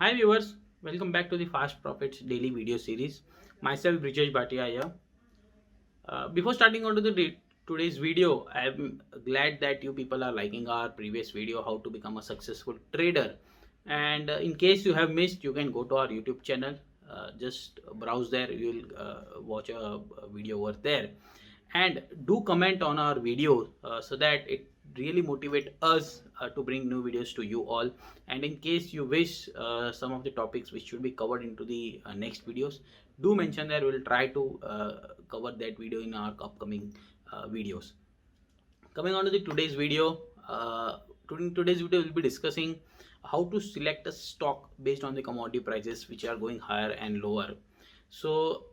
Hi viewers, welcome back to the Fast Profits daily video series. Myself Brijesh Bhatia here. Before starting on to today's video, I am glad that you people are liking our previous video, how to become a successful trader. And in case you have missed, you can go to our YouTube channel. Just browse there, you will watch a video over there. And do comment on our video so that it really motivate us to bring new videos to you all. And in case you wish some of the topics which should be covered into the next videos, do mention there. We'll try to cover that video in our upcoming videos. Coming on to the today's video, today's video will be discussing how to select a stock based on the commodity prices which are going higher and lower. So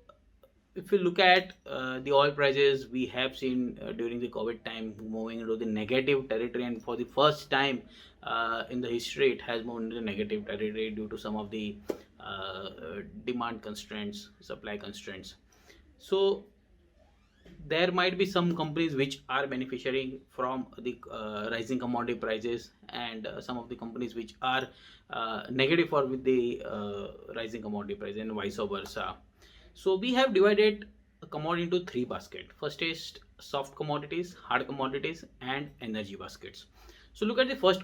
if you look at the oil prices, we have seen during the COVID time moving into the negative territory, and for the first time in the history, it has moved into the negative territory due to some of the demand constraints, supply constraints. So there might be some companies which are beneficiary from the rising commodity prices, and some of the companies which are negative for with the rising commodity price, and vice versa. So we have divided a commodity into three baskets. First is soft commodities, hard commodities, and energy baskets. So look at the first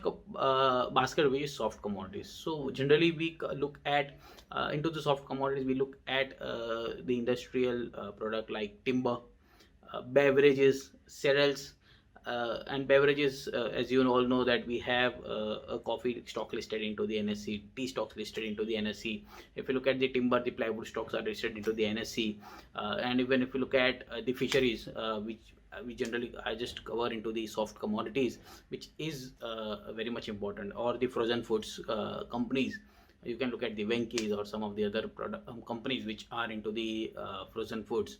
basket, which is soft commodities. So generally we look at into the soft commodities. We look at the industrial product like timber, beverages, cereals, and beverages. As you all know that we have a coffee stock listed into the NSE, tea stocks listed into the NSE. If you look at the timber, the plywood stocks are listed into the NSE, and even if you look at the fisheries, which we generally I just cover into the soft commodities, which is very much important, or the frozen foods companies. You can look at the Venky's or some of the other product companies which are into the frozen foods.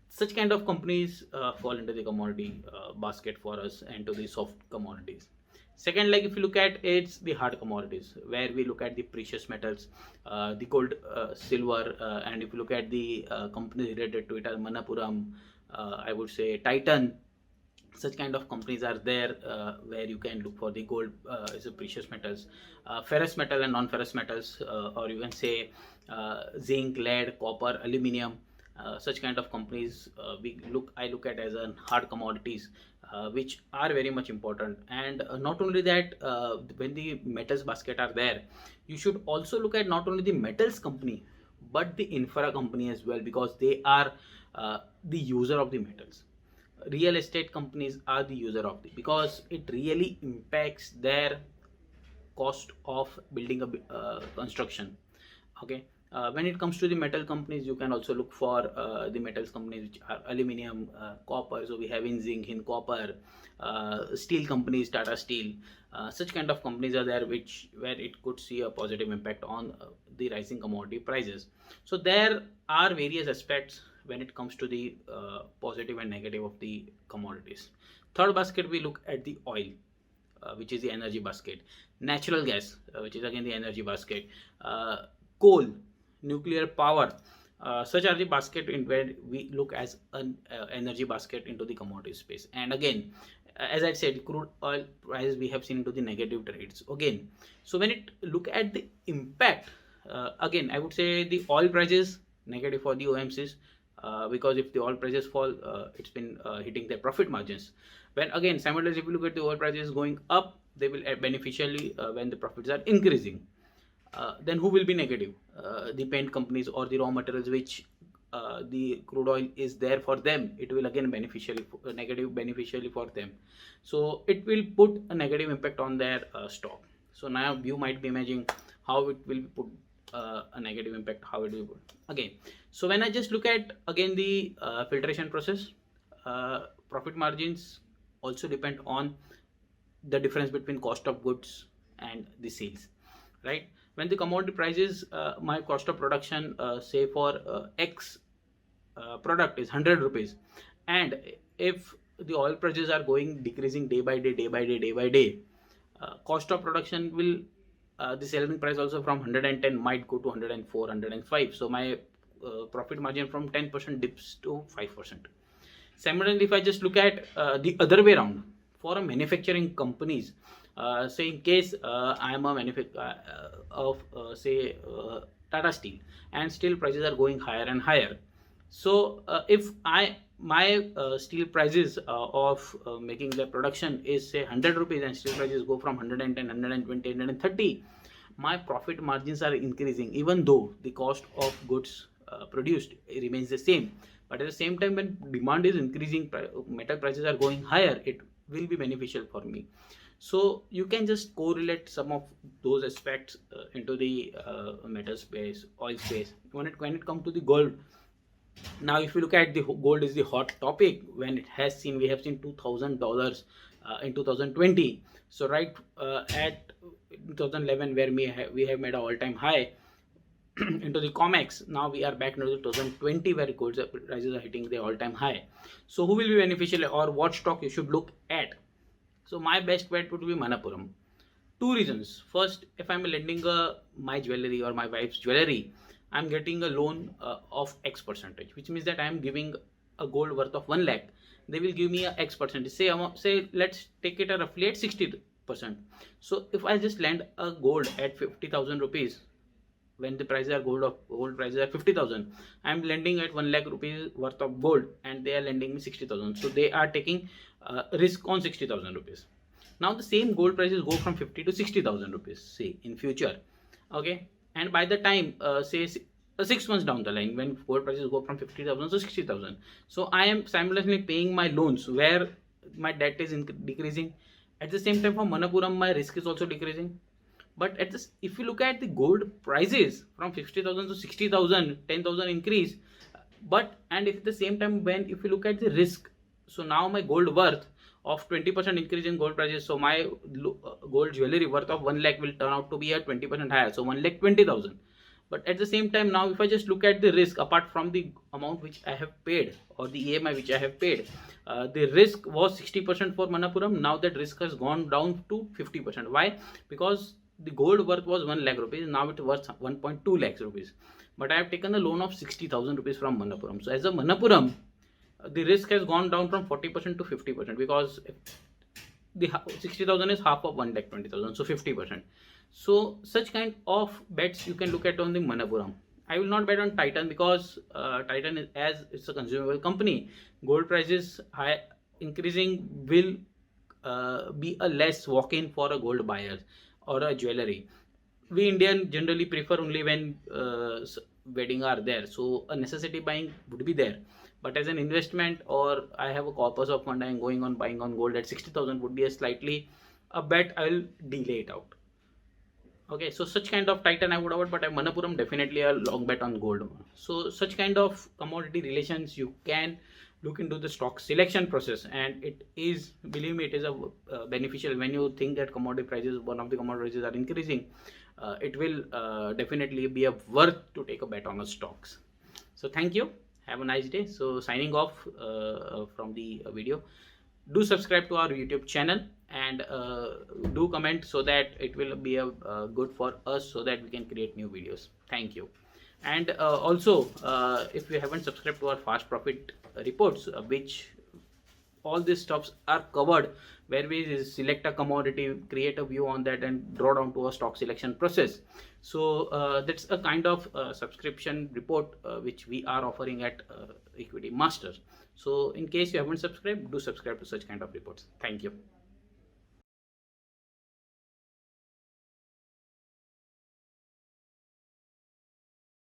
Such kind of companies fall into the commodity basket for us and to the soft commodities. Second, like if you look at it's the hard commodities, where we look at the precious metals, the gold, silver, and if you look at the companies related to it are Manapuram, I would say Titan. Such kind of companies are there where you can look for the gold as a precious metals, ferrous metal and non-ferrous metals, or you can say zinc, lead, copper, aluminium. Such kind of companies I look at as a hard commodities, which are very much important. And not only that, when the metals basket are there, you should also look at not only the metals company but the infra company as well, because they are the user of the metals. Real estate companies are the user of the, because it really impacts their cost of building a construction. Okay. When it comes to the metal companies, you can also look for the metals companies which are aluminium, copper. So we have in zinc, in copper, steel companies, Tata Steel. Such kind of companies are there which where it could see a positive impact on the rising commodity prices. So there are various aspects when it comes to the positive and negative of the commodities. Third basket, we look at the oil, which is the energy basket, natural gas, which is again the energy basket, coal, nuclear power. Such are the basket in where we look as an energy basket into the commodity space. And again, as I said, crude oil prices we have seen into the negative trades again. So when it look at the impact, again I would say the oil prices negative for the OMCs, because if the oil prices fall, it's been hitting their profit margins. When again simultaneously, if you look at the oil prices going up, they will beneficially when the profits are increasing. Then who will be negative? The paint companies or the raw materials which the crude oil is there for them, it will again negative beneficially for them. So it will put a negative impact on their stock. So now you might be imagining how it will put a negative impact, how it will put again. So when I just look at again the filtration process, profit margins also depend on the difference between cost of goods and the sales, right? When the commodity prices, my cost of production, say for X product is 100 rupees, and if the oil prices are going decreasing day by day, day by day, day by day, cost of production will the selling price also from 110 might go to 104, 105. So my profit margin from 10% dips to 5%. Similarly, if I just look at the other way around, for a manufacturing companies, Say in case I am a manufacturer of say Tata Steel, and steel prices are going higher and higher. So if I my steel prices of making the production is say 100 rupees, and steel prices go from 110, 120, 130, my profit margins are increasing even though the cost of goods produced remains the same. But at the same time, when demand is increasing, metal prices are going higher, it will be beneficial for me. So you can just correlate some of those aspects into the metal space, oil space. When it comes to the gold, now if you look at the gold is the hot topic. When it has seen, we have seen $2,000 in 2020. So right at 2011, where we have made an all-time high into the COMEX. Now we are back into 2020, where gold prices are hitting the all-time high. So who will be beneficial, or what stock you should look at? So my best bet would be Manappuram. Two reasons. First, if I'm lending my jewelry or my wife's jewelry, I'm getting a loan of X percentage, which means that I'm giving a gold worth of 1 lakh. They will give me a X percentage. Say let's take it roughly at 60%. So if I just lend a gold at 50,000 rupees, when the prices are gold prices are 50,000, I'm lending at 1 lakh rupees worth of gold, and they are lending me 60,000. So they are taking risk on 60,000 rupees. Now the same gold prices go from 50 to 60,000 rupees, say in future. Okay, and by the time say 6 months down the line, when gold prices go from 50,000 to 60,000, so I am simultaneously paying my loans, where my debt is decreasing. At the same time, for Manappuram, my risk is also decreasing. But at this, if you look at the gold prices from 50,000 to 60,000, 10,000 increase. But and if at the same time, when if you look at the risk, so now my gold worth of 20% increase in gold prices, so my gold jewelry worth of 1 lakh will turn out to be a 20% higher, so 1 lakh 20,000. But at the same time, now if I just look at the risk, apart from the amount which I have paid, or the EMI which I have paid, the risk was 60% for Manappuram. Now that risk has gone down to 50%. Why? Because the gold worth was 1 lakh rupees, now it worth 1.2 lakhs rupees. But I have taken a loan of 60,000 rupees from Manappuram. So as a Manappuram, the risk has gone down from 40% to 50%, because the 60,000 is half of 1 lakh 20,000, so 50%. So such kind of bets you can look at on the Manappuram. I will not bet on Titan, because Titan is, as it's a consumable company, gold prices high increasing will be a less walk-in for a gold buyer or a jewelry. We Indian generally prefer only when wedding are there, so a necessity buying would be there. But as an investment, or I have a corpus of fund, I am going on buying on gold at 60,000, would be a slightly a bet I will delay it out. Okay, so such kind of Titan I would avoid, but Manappuram definitely a long bet on gold. So such kind of commodity relations you can look into the stock selection process, and it is, believe me, it is a beneficial. When you think that commodity prices, one of the commodity prices are increasing, it will definitely be a worth to take a bet on the stocks. So thank you, have a nice day. So signing off from the video. Do subscribe to our YouTube channel, and do comment, so that it will be a good for us, so that we can create new videos. Thank you. And also, if you haven't subscribed to our fast profit reports, which all these stuffs are covered, where we select a commodity, create a view on that, and draw down to a stock selection process. So that's a kind of subscription report which we are offering at Equity Masters. So in case you haven't subscribed, do subscribe to such kind of reports. Thank you.